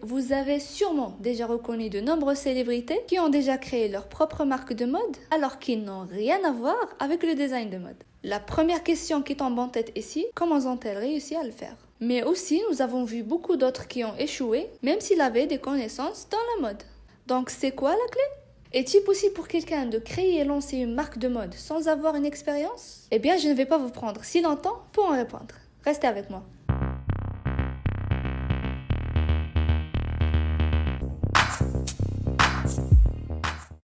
Vous avez sûrement déjà reconnu de nombreuses célébrités qui ont déjà créé leur propre marque de mode alors qu'ils n'ont rien à voir avec le design de mode. La première question qui tombe en tête ici, comment ont-elles réussi à le faire? Mais aussi, nous avons vu beaucoup d'autres qui ont échoué, même s'ils avaient des connaissances dans la mode. Donc c'est quoi la clé? Est-il possible pour quelqu'un de créer et lancer une marque de mode sans avoir une expérience? Eh bien, je ne vais pas vous prendre si longtemps pour en répondre. Restez avec moi.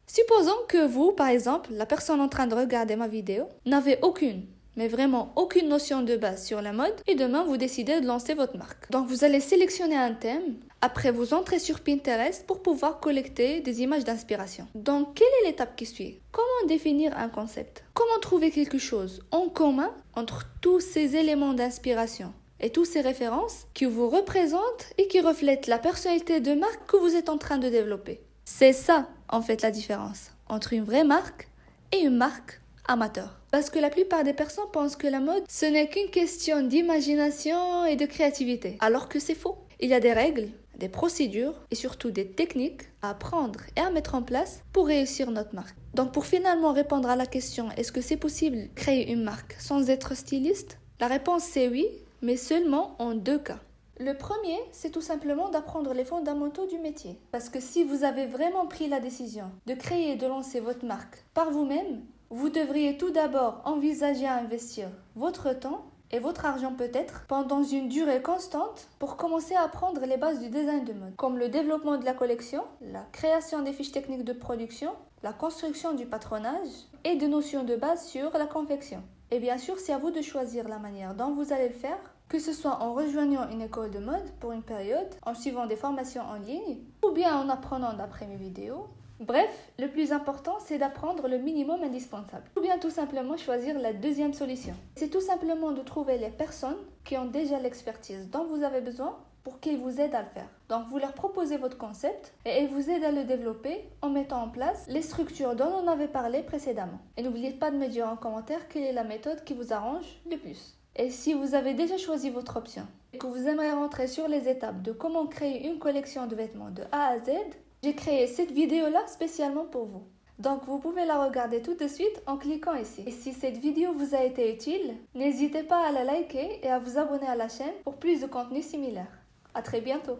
Supposons que vous, par exemple, la personne en train de regarder ma vidéo, n'avez aucune, mais vraiment aucune notion de base sur la mode et demain vous décidez de lancer votre marque. Donc vous allez sélectionner un thème, après vous entrez sur Pinterest pour pouvoir collecter des images d'inspiration. Donc quelle est l'étape qui suit? Comment définir un concept? Comment trouver quelque chose en commun entre tous ces éléments d'inspiration et toutes ces références qui vous représentent et qui reflètent la personnalité de marque que vous êtes en train de développer? C'est ça, en fait, la différence entre une vraie marque et une marque amateur. Parce que la plupart des personnes pensent que la mode, ce n'est qu'une question d'imagination et de créativité, alors que c'est faux. Il y a des règles, des procédures et surtout des techniques à apprendre et à mettre en place pour réussir notre marque. Donc pour finalement répondre à la question est-ce que c'est possible de créer une marque sans être styliste? La réponse c'est oui, mais seulement en 2 cas. Le premier, c'est tout simplement d'apprendre les fondamentaux du métier. Parce que si vous avez vraiment pris la décision de créer et de lancer votre marque par vous-même, vous devriez tout d'abord envisager à investir votre temps et votre argent peut-être pendant une durée constante pour commencer à apprendre les bases du design de mode, comme le développement de la collection, la création des fiches techniques de production, la construction du patronage et des notions de base sur la confection. Et bien sûr, c'est à vous de choisir la manière dont vous allez le faire, que ce soit en rejoignant une école de mode pour une période, en suivant des formations en ligne, ou bien en apprenant d'après mes vidéos. Bref, le plus important, c'est d'apprendre le minimum indispensable. Ou bien tout simplement choisir la deuxième solution. C'est tout simplement de trouver les personnes qui ont déjà l'expertise dont vous avez besoin pour qu'ils vous aident à le faire. Donc vous leur proposez votre concept et elles vous aident à le développer en mettant en place les structures dont on avait parlé précédemment. Et n'oubliez pas de me dire en commentaire quelle est la méthode qui vous arrange le plus. Et si vous avez déjà choisi votre option et que vous aimeriez rentrer sur les étapes de comment créer une collection de vêtements de A à Z, j'ai créé cette vidéo-là spécialement pour vous. Donc vous pouvez la regarder tout de suite en cliquant ici. Et si cette vidéo vous a été utile, n'hésitez pas à la liker et à vous abonner à la chaîne pour plus de contenu similaire. À très bientôt.